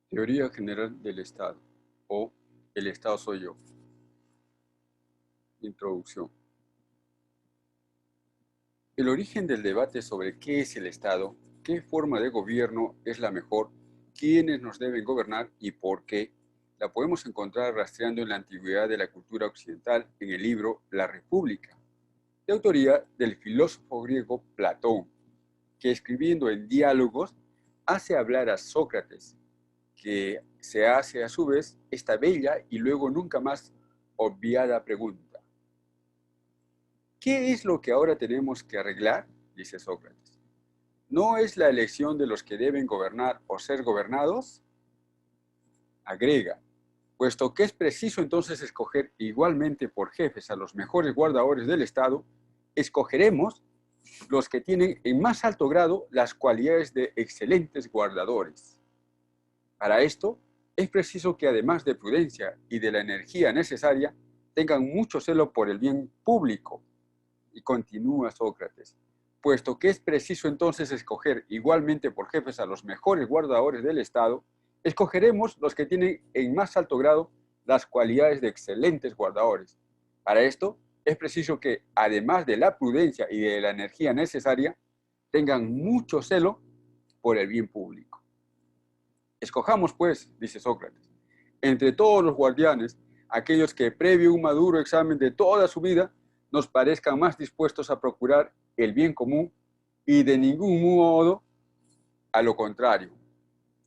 Teoría general del Estado o el Estado soy yo. Introducción. El origen del debate sobre qué es el Estado, qué forma de gobierno es la mejor, quiénes nos deben gobernar y por qué, la podemos encontrar rastreando en la antigüedad de la cultura occidental en el libro La República, de autoría del filósofo griego Platón, que escribiendo en Diálogos hace hablar a Sócrates, que se hace a su vez esta bella y luego nunca más obviada pregunta. ¿Qué es lo que ahora tenemos que arreglar? Dice Sócrates. ¿No es la elección de los que deben gobernar o ser gobernados? Agrega, puesto que es preciso entonces escoger igualmente por jefes a los mejores guardadores del Estado, escogeremos los que tienen en más alto grado las cualidades de excelentes guardadores. Para esto, es preciso que además de prudencia y de la energía necesaria, tengan mucho celo por el bien público. Y continúa Sócrates, puesto que es preciso entonces escoger igualmente por jefes a los mejores guardadores del Estado, escogeremos los que tienen en más alto grado las cualidades de excelentes guardadores. Para esto, es preciso que, además de la prudencia y de la energía necesaria, tengan mucho celo por el bien público. Escojamos, pues, dice Sócrates, entre todos los guardianes, aquellos que, previo un maduro examen de toda su vida, nos parezcan más dispuestos a procurar el bien común y de ningún modo a lo contrario.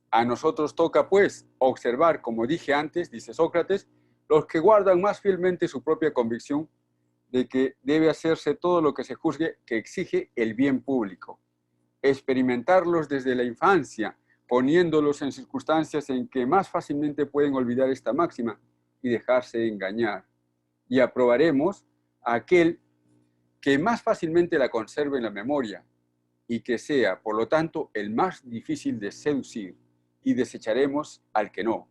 A nosotros toca, pues, observar, como dije antes, dice Sócrates, los que guardan más fielmente su propia convicción de que debe hacerse todo lo que se juzgue que exige el bien público. Experimentarlos desde la infancia, poniéndolos en circunstancias en que más fácilmente pueden olvidar esta máxima y dejarse engañar. Y aprobaremos a aquel que más fácilmente la conserve en la memoria y que sea, por lo tanto, el más difícil de seducir, y desecharemos al que no.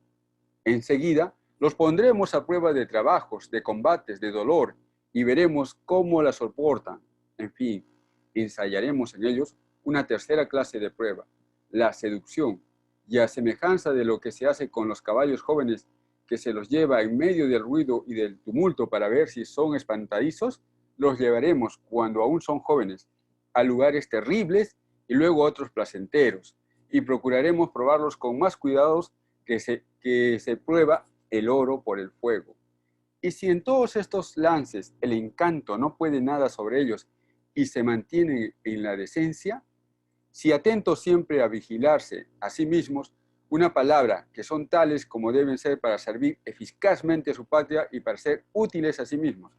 Enseguida, los pondremos a prueba de trabajos, de combates, de dolor, y veremos cómo la soportan. En fin, ensayaremos en ellos una tercera clase de prueba, la seducción, y a semejanza de lo que se hace con los caballos jóvenes que se los lleva en medio del ruido y del tumulto para ver si son espantadizos, los llevaremos, cuando aún son jóvenes, a lugares terribles y luego a otros placenteros, y procuraremos probarlos con más cuidados que se prueba el oro por el fuego. Y si en todos estos lances el encanto no puede nada sobre ellos y se mantienen en la decencia, si atentos siempre a vigilarse a sí mismos, una palabra que son tales como deben ser para servir eficazmente a su patria y para ser útiles a sí mismos,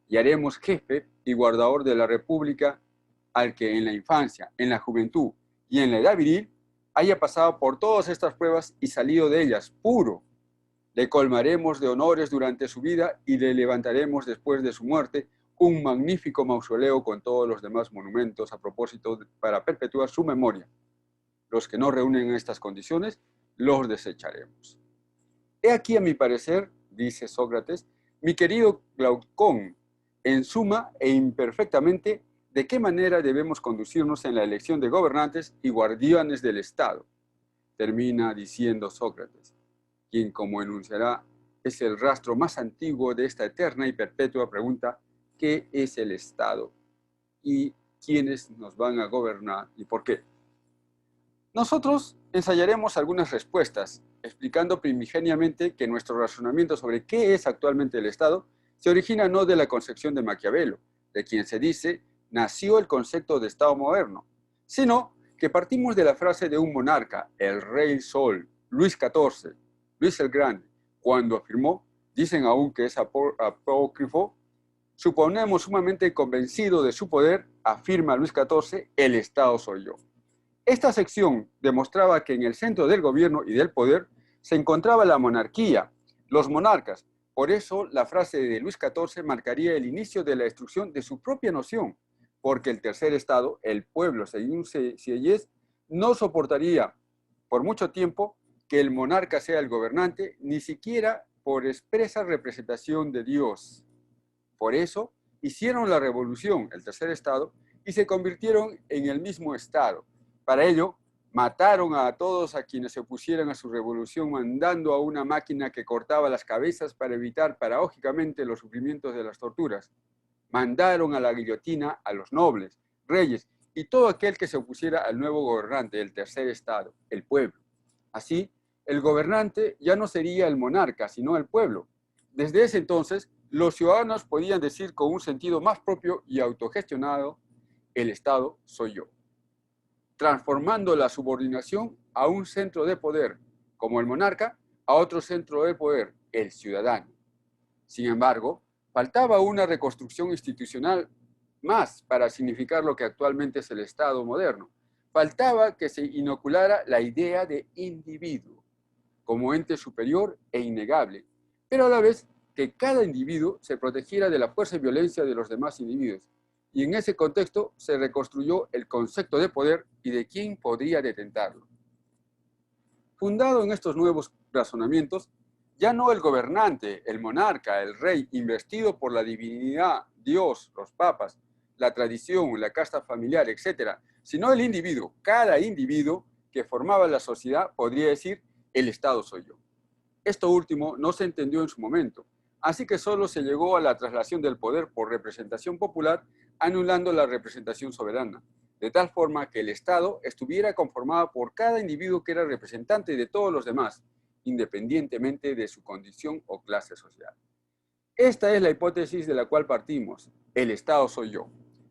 y haremos jefe y guardador de la República al que en la infancia, en la juventud y en la edad viril haya pasado por todas estas pruebas y salido de ellas puro. Le colmaremos de honores durante su vida y le levantaremos después de su muerte un magnífico mausoleo con todos los demás monumentos a propósito para perpetuar su memoria. Los que no reúnen estas condiciones, los desecharemos. He aquí, a mi parecer, dice Sócrates, mi querido Glaucón, en suma e imperfectamente, de qué manera debemos conducirnos en la elección de gobernantes y guardianes del Estado. Termina diciendo Sócrates, quien, como enunciará, es el rastro más antiguo de esta eterna y perpetua pregunta, ¿qué es el Estado? ¿Y quiénes nos van a gobernar y por qué? Nosotros ensayaremos algunas respuestas, explicando primigeniamente que nuestro razonamiento sobre qué es actualmente el Estado se origina no de la concepción de Maquiavelo, de quien se dice nació el concepto de Estado moderno, sino que partimos de la frase de un monarca, el Rey Sol, Luis XIV, Luis el Grande, cuando afirmó, dicen aún que es apócrifo, suponemos sumamente convencido de su poder, afirma Luis XIV, el Estado soy yo. Esta sección demostraba que en el centro del gobierno y del poder se encontraba la monarquía, los monarcas. Por eso la frase de Luis XIV marcaría el inicio de la destrucción de su propia noción, porque el tercer estado, el pueblo, según Sieyès, no soportaría por mucho tiempo que el monarca sea el gobernante, ni siquiera por expresa representación de Dios. Por eso hicieron la revolución, el tercer estado, y se convirtieron en el mismo estado. Para ello, Mataron a todos a quienes se opusieran a su revolución, mandando a una máquina que cortaba las cabezas para evitar paradójicamente los sufrimientos de las torturas. Mandaron a la guillotina a los nobles, reyes y todo aquel que se opusiera al nuevo gobernante del tercer estado, el pueblo. Así, el gobernante ya no sería el monarca, sino el pueblo. Desde ese entonces, los ciudadanos podían decir con un sentido más propio y autogestionado, el Estado soy yo, transformando la subordinación a un centro de poder, como el monarca, a otro centro de poder, el ciudadano. Sin embargo, faltaba una reconstrucción institucional más para significar lo que actualmente es el Estado moderno. Faltaba que se inoculara la idea de individuo como ente superior e innegable, pero a la vez que cada individuo se protegiera de la fuerza y violencia de los demás individuos. Y en ese contexto se reconstruyó el concepto de poder y de quién podría detentarlo. Fundado en estos nuevos razonamientos, ya no el gobernante, el monarca, el rey, investido por la divinidad, Dios, los papas, la tradición, la casta familiar, etc., sino el individuo, cada individuo que formaba la sociedad podría decir, el Estado soy yo. Esto último no se entendió en su momento, así que solo se llegó a la traslación del poder por representación popular, anulando la representación soberana, de tal forma que el Estado estuviera conformado por cada individuo que era representante de todos los demás, independientemente de su condición o clase social. Esta es la hipótesis de la cual partimos, el Estado soy yo.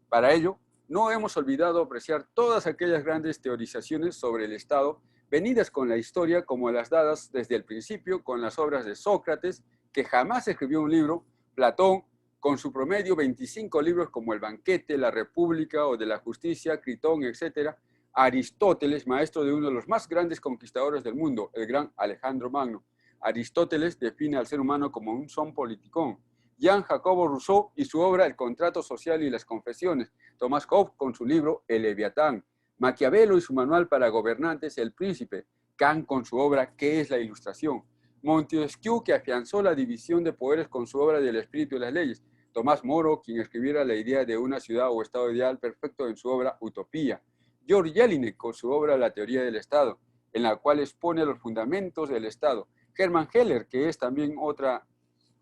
Para ello, no hemos olvidado apreciar todas aquellas grandes teorizaciones sobre el Estado venidas con la historia como las dadas desde el principio con las obras de Sócrates, que jamás escribió un libro, Platón, con su promedio 25 libros como El Banquete, La República o de la Justicia, Critón, etc., Aristóteles, maestro de uno de los más grandes conquistadores del mundo, el gran Alejandro Magno. Aristóteles define al ser humano como un son politicón. Jean Jacobo Rousseau y su obra El contrato social y las confesiones. Thomas Hobbes con su libro El Leviatán. Maquiavelo y su manual para gobernantes El Príncipe. Kant con su obra ¿Qué es la ilustración? Montesquieu, que afianzó la división de poderes con su obra del espíritu y las leyes. Tomás Moro, quien escribiera la idea de una ciudad o estado ideal perfecto en su obra Utopía. George Jelinek con su obra La teoría del Estado, en la cual expone los fundamentos del Estado. Hermann Heller, que es también otra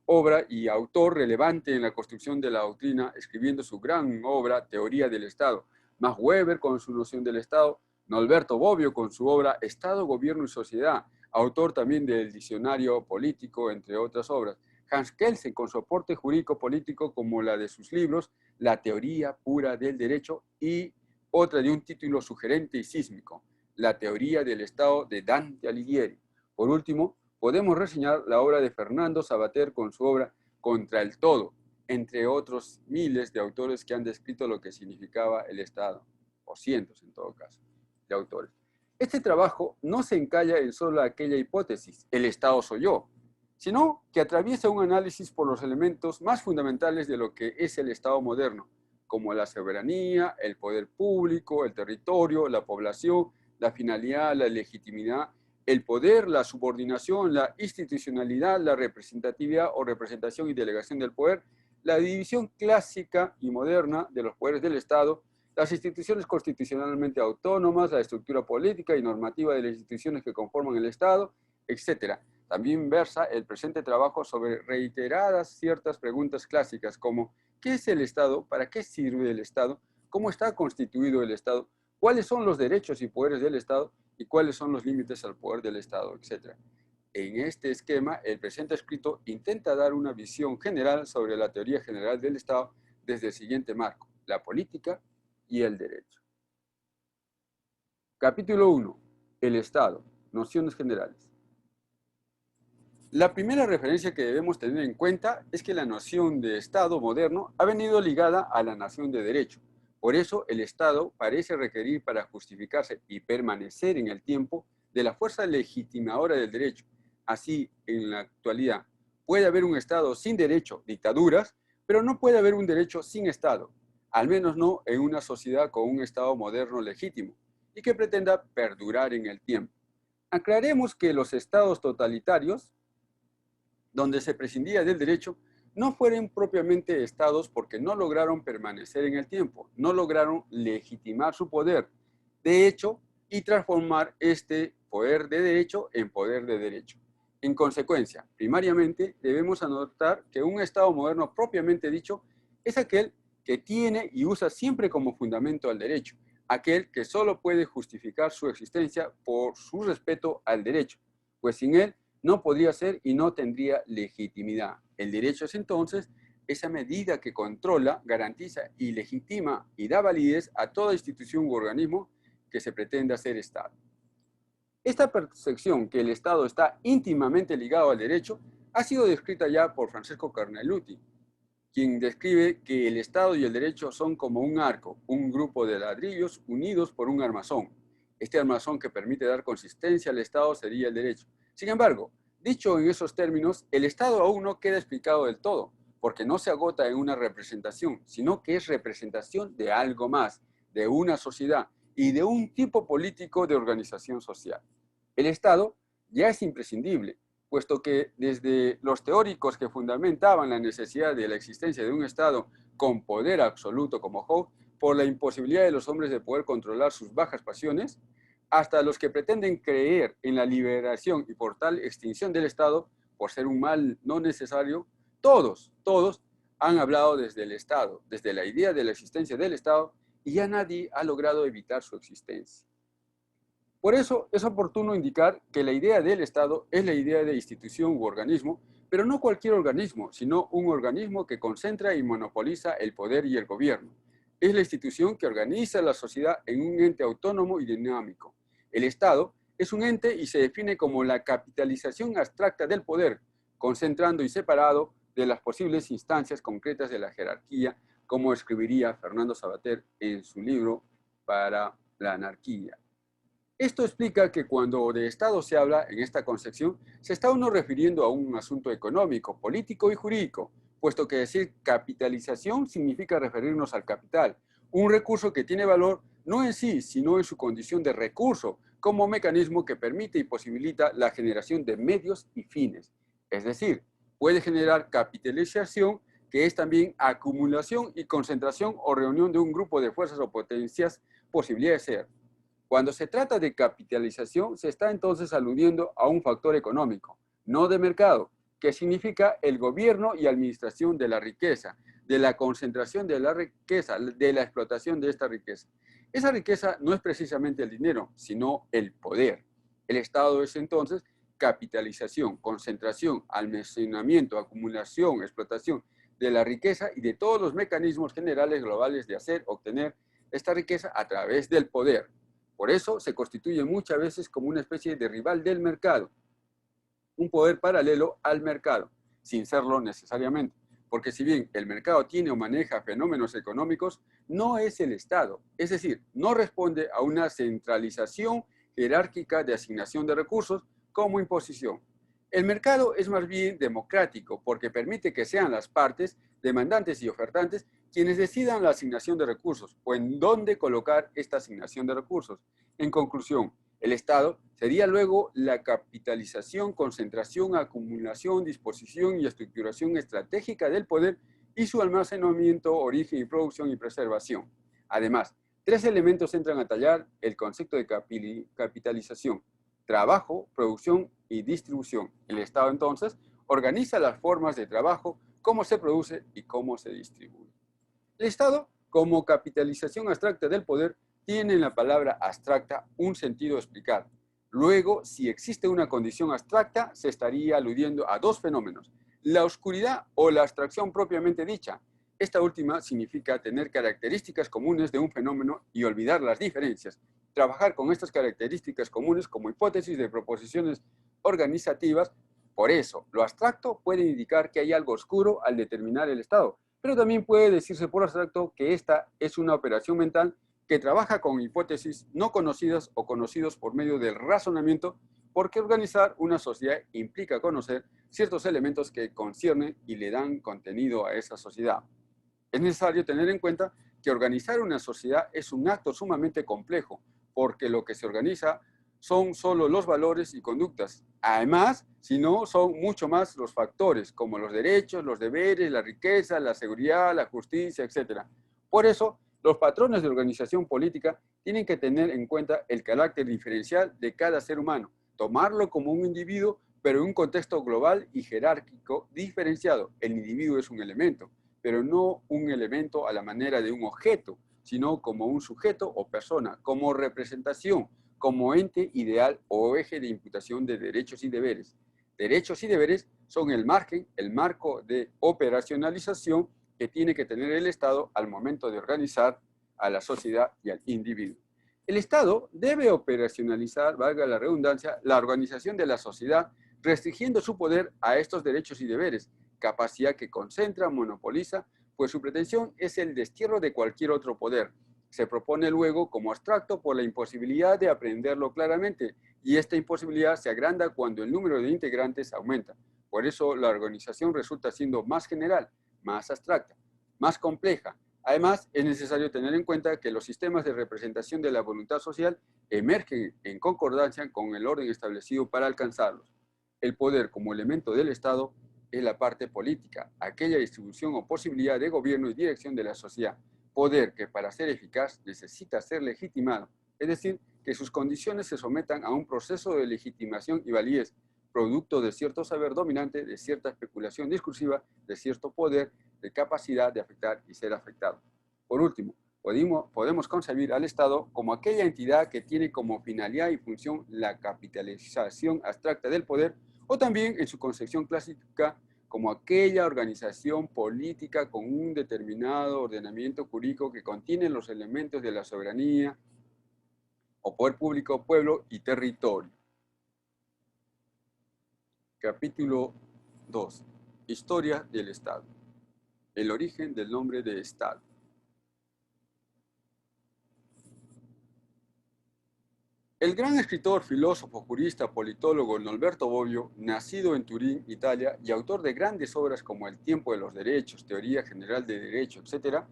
obra y autor relevante en la construcción de la doctrina, escribiendo su gran obra Teoría del Estado. Max Weber con su noción del Estado, Norberto Bobbio con su obra Estado, Gobierno y Sociedad, autor también del Diccionario Político, entre otras obras. Hans Kelsen con su aporte jurídico-político como la de sus libros La teoría pura del derecho y otra de un título sugerente y sísmico, La teoría del Estado de Dante Alighieri. Por último, podemos reseñar la obra de Fernando Savater con su obra Contra el Todo, entre otros miles de autores que han descrito lo que significaba el Estado, o cientos en todo caso, de autores. Este trabajo no se encalla en solo aquella hipótesis, el Estado soy yo, sino que atraviesa un análisis por los elementos más fundamentales de lo que es el Estado moderno, como la soberanía, el poder público, el territorio, la población, la finalidad, la legitimidad, el poder, la subordinación, la institucionalidad, la representatividad o representación y delegación del poder, la división clásica y moderna de los poderes del Estado, las instituciones constitucionalmente autónomas, la estructura política y normativa de las instituciones que conforman el Estado, etc. También versa el presente trabajo sobre reiteradas ciertas preguntas clásicas como ¿qué es el Estado? ¿Para qué sirve el Estado? ¿Cómo está constituido el Estado? ¿Cuáles son los derechos y poderes del Estado? ¿Y cuáles son los límites al poder del Estado? Etcétera. En este esquema, el presente escrito intenta dar una visión general sobre la teoría general del Estado desde el siguiente marco, la política y el derecho. Capítulo 1. El Estado. Nociones generales. La primera referencia que debemos tener en cuenta es que la noción de Estado moderno ha venido ligada a la noción de derecho. Por eso, el Estado parece requerir para justificarse y permanecer en el tiempo de la fuerza legitimadora del derecho. Así, en la actualidad, puede haber un Estado sin derecho, dictaduras, pero no puede haber un derecho sin Estado, al menos no en una sociedad con un Estado moderno legítimo y que pretenda perdurar en el tiempo. Aclaremos que los estados totalitarios, donde se prescindía del derecho, no fueron propiamente estados porque no lograron permanecer en el tiempo, no lograron legitimar su poder. De hecho, y transformar este poder de derecho en poder de derecho. En consecuencia, primariamente debemos anotar que un Estado moderno propiamente dicho es aquel que tiene y usa siempre como fundamento al derecho, aquel que solo puede justificar su existencia por su respeto al derecho, pues sin él no podría ser y no tendría legitimidad. El derecho es entonces esa medida que controla, garantiza y legitima y da validez a toda institución u organismo que se pretenda ser Estado. Esta percepción que el Estado está íntimamente ligado al derecho ha sido descrita ya por Francesco Carneluti, quien describe que el Estado y el derecho son como un arco, un grupo de ladrillos unidos por un armazón. Este armazón que permite dar consistencia al Estado sería el derecho. Sin embargo, dicho en esos términos, el Estado aún no queda explicado del todo, porque no se agota en una representación, sino que es representación de algo más, de una sociedad y de un tipo político de organización social. El Estado ya es imprescindible, puesto que desde los teóricos que fundamentaban la necesidad de la existencia de un Estado con poder absoluto como Hobbes, por la imposibilidad de los hombres de poder controlar sus bajas pasiones, hasta los que pretenden creer en la liberación y por tal extinción del Estado, por ser un mal no necesario, todos han hablado desde el Estado, desde la idea de la existencia del Estado, y ya nadie ha logrado evitar su existencia. Por eso es oportuno indicar que la idea del Estado es la idea de institución u organismo, pero no cualquier organismo, sino un organismo que concentra y monopoliza el poder y el gobierno. Es la institución que organiza la sociedad en un ente autónomo y dinámico. El Estado es un ente y se define como la capitalización abstracta del poder, concentrando y separado de las posibles instancias concretas de la jerarquía, como escribiría Fernando Savater en su libro Para la anarquía. Esto explica que cuando de Estado se habla en esta concepción, se está uno refiriendo a un asunto económico, político y jurídico, puesto que decir capitalización significa referirnos al capital, un recurso que tiene valor no en sí, sino en su condición de recurso, como mecanismo que permite y posibilita la generación de medios y fines. Es decir, puede generar capitalización, que es también acumulación y concentración o reunión de un grupo de fuerzas o potencias, posibilidad de ser. Cuando se trata de capitalización, se está entonces aludiendo a un factor económico, no de mercado, que significa el gobierno y administración de la riqueza, de la concentración de la riqueza, de la explotación de esta riqueza. Esa riqueza no es precisamente el dinero, sino el poder. El Estado es entonces capitalización, concentración, almacenamiento, acumulación, explotación de la riqueza y de todos los mecanismos generales globales de hacer, obtener esta riqueza a través del poder. Por eso se constituye muchas veces como una especie de rival del mercado, un poder paralelo al mercado, sin serlo necesariamente. Porque si bien el mercado tiene o maneja fenómenos económicos, no es el Estado. Es decir, no responde a una centralización jerárquica de asignación de recursos como imposición. El mercado es más bien democrático porque permite que sean las partes, demandantes y ofertantes, quienes decidan la asignación de recursos o en dónde colocar esta asignación de recursos. En conclusión, el Estado sería luego la capitalización, concentración, acumulación, disposición y estructuración estratégica del poder y su almacenamiento, origen y producción y preservación. Además, tres elementos entran a tallar el concepto de capitalización: trabajo, producción y distribución. El Estado entonces organiza las formas de trabajo, cómo se produce y cómo se distribuye. El Estado, como capitalización abstracta del poder, tiene en la palabra abstracta un sentido a explicar. Luego, si existe una condición abstracta, se estaría aludiendo a dos fenómenos: la oscuridad o la abstracción propiamente dicha. Esta última significa tener características comunes de un fenómeno y olvidar las diferencias. Trabajar con estas características comunes como hipótesis de proposiciones organizativas. Por eso, lo abstracto puede indicar que hay algo oscuro al determinar el estado, pero también puede decirse por abstracto que esta es una operación mental que trabaja con hipótesis no conocidas o conocidos por medio del razonamiento, porque organizar una sociedad implica conocer ciertos elementos que conciernen y le dan contenido a esa sociedad. Es necesario tener en cuenta que organizar una sociedad es un acto sumamente complejo, porque lo que se organiza son solo los valores y conductas. Además, si no, son mucho más los factores, como los derechos, los deberes, la riqueza, la seguridad, la justicia, etc. Por eso, Los patrones de organización política tienen que tener en cuenta el carácter diferencial de cada ser humano, tomarlo como un individuo, pero en un contexto global y jerárquico diferenciado. El individuo es un elemento, pero no un elemento a la manera de un objeto, sino como un sujeto o persona, como representación, como ente ideal o eje de imputación de derechos y deberes. Derechos y deberes son el margen, el marco de operacionalización que tiene que tener el Estado al momento de organizar a la sociedad y al individuo. El Estado debe operacionalizar, valga la redundancia, la organización de la sociedad, restringiendo su poder a estos derechos y deberes, capacidad que concentra, monopoliza, pues su pretensión es el destierro de cualquier otro poder. Se propone luego como abstracto por la imposibilidad de aprenderlo claramente, y esta imposibilidad se agranda cuando el número de integrantes aumenta. Por eso la organización resulta siendo más general, más abstracta, más compleja. Además, es necesario tener en cuenta que los sistemas de representación de la voluntad social emergen en concordancia con el orden establecido para alcanzarlos. El poder como elemento del Estado es la parte política, aquella distribución o posibilidad de gobierno y dirección de la sociedad. Poder que para ser eficaz necesita ser legitimado, es decir, que sus condiciones se sometan a un proceso de legitimación y validez, producto de cierto saber dominante, de cierta especulación discursiva, de cierto poder, de capacidad de afectar y ser afectado. Por último, podemos concebir al Estado como aquella entidad que tiene como finalidad y función la capitalización abstracta del poder, o también en su concepción clásica como aquella organización política con un determinado ordenamiento jurídico que contiene los elementos de la soberanía o poder público, pueblo y territorio. Capítulo 2. Historia del Estado. El origen del nombre de Estado. El gran escritor, filósofo, jurista, politólogo Norberto Bobbio, nacido en Turín, Italia, y autor de grandes obras como El tiempo de los derechos, Teoría general de derecho, etc.,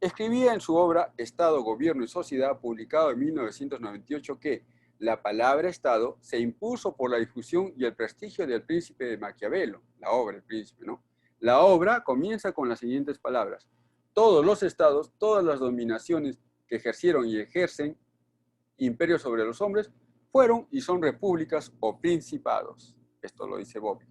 escribía en su obra Estado, Gobierno y Sociedad, publicado en 1998, que la palabra Estado se impuso por la difusión y el prestigio del Príncipe de Maquiavelo, la obra El Príncipe, ¿no? La obra comienza con las siguientes palabras: todos los estados, todas las dominaciones que ejercieron y ejercen imperios sobre los hombres, fueron y son repúblicas o principados. Esto lo dice Bobbio.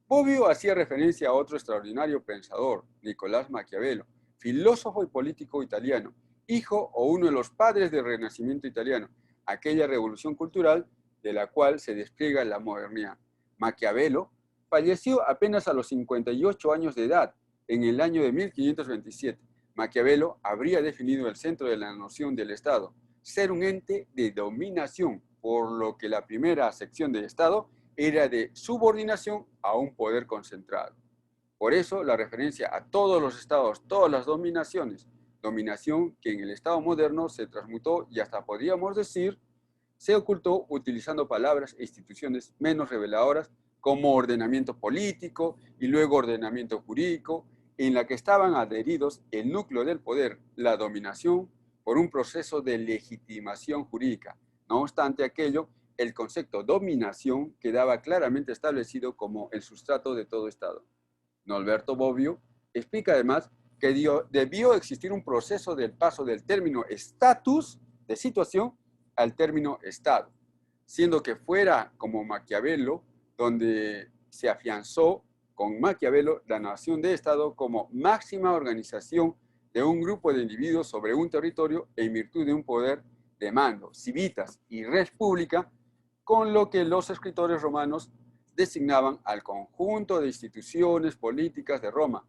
Bobbio hacía referencia a otro extraordinario pensador, Nicolás Maquiavelo, filósofo y político italiano, hijo o uno de los padres del Renacimiento italiano, aquella revolución cultural de la cual se despliega la modernidad. Maquiavelo falleció apenas a los 58 años de edad, en el año de 1527. Maquiavelo habría definido el centro de la noción del Estado, ser un ente de dominación, por lo que la primera sección del Estado era de subordinación a un poder concentrado. Por eso la referencia a todos los estados, todas las dominaciones, dominación que en el Estado moderno se transmutó y hasta podríamos decir se ocultó utilizando palabras e instituciones menos reveladoras como ordenamiento político y luego ordenamiento jurídico, en la que estaban adheridos el núcleo del poder, la dominación, por un proceso de legitimación jurídica. No obstante aquello, el concepto dominación quedaba claramente establecido como el sustrato de todo Estado. Norberto Bobbio explica además que debió existir un proceso del paso del término estatus, de situación, al término Estado, siendo que fuera como Maquiavelo, donde se afianzó con Maquiavelo la noción de Estado como máxima organización de un grupo de individuos sobre un territorio en virtud de un poder de mando, civitas y res pública, con lo que los escritores romanos designaban al conjunto de instituciones políticas de Roma,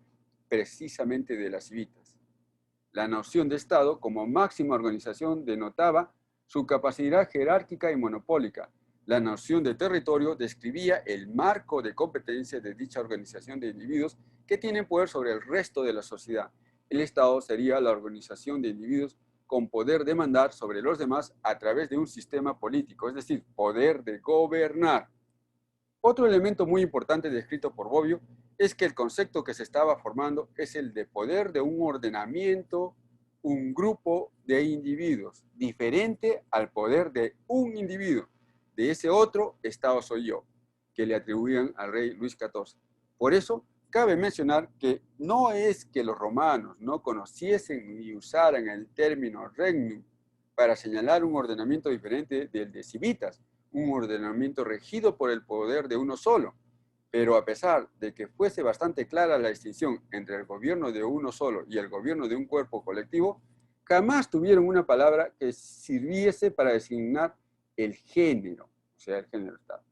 precisamente de las civitas. La noción de Estado como máxima organización denotaba su capacidad jerárquica y monopólica. La noción de territorio describía el marco de competencia de dicha organización de individuos que tienen poder sobre el resto de la sociedad. El Estado sería la organización de individuos con poder de mandar sobre los demás a través de un sistema político, es decir, poder de gobernar. Otro elemento muy importante descrito por Bobbio es que el concepto que se estaba formando es el de poder de un ordenamiento, un grupo de individuos, diferente al poder de un individuo. De ese otro Estado soy yo, que le atribuían al rey Luis XIV. Por eso, cabe mencionar que no es que los romanos no conociesen y usaran el término regnum para señalar un ordenamiento diferente del de civitas, un ordenamiento regido por el poder de uno solo. Pero a pesar de que fuese bastante clara la distinción entre el gobierno de uno solo y el gobierno de un cuerpo colectivo, jamás tuvieron una palabra que sirviese para designar el género, o sea, el género Estado.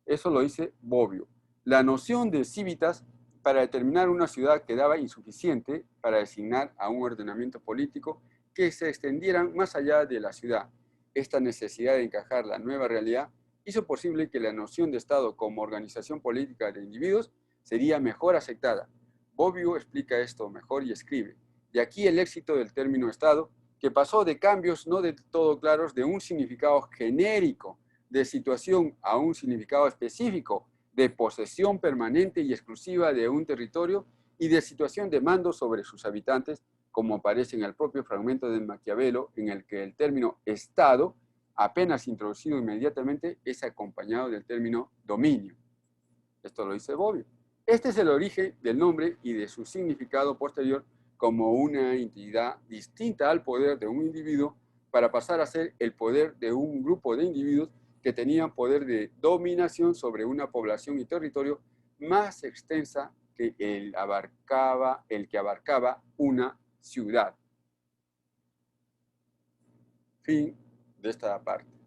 Eso lo dice Bobbio. La noción de civitas para determinar una ciudad quedaba insuficiente para designar a un ordenamiento político que se extendieran más allá de la ciudad. Esta necesidad de encajar la nueva realidad hizo posible que la noción de Estado como organización política de individuos sería mejor aceptada. Bobbio explica esto mejor y escribe: de aquí el éxito del término Estado, que pasó de cambios no del todo claros de un significado genérico de situación a un significado específico, de posesión permanente y exclusiva de un territorio y de situación de mando sobre sus habitantes, como aparece en el propio fragmento de Maquiavelo, en el que el término Estado, apenas introducido inmediatamente, es acompañado del término dominio. Esto lo dice Bobbio. Este es el origen del nombre y de su significado posterior como una entidad distinta al poder de un individuo para pasar a ser el poder de un grupo de individuos que tenían poder de dominación sobre una población y territorio más extensa que el que abarcaba una ciudad. Fin de esta parte.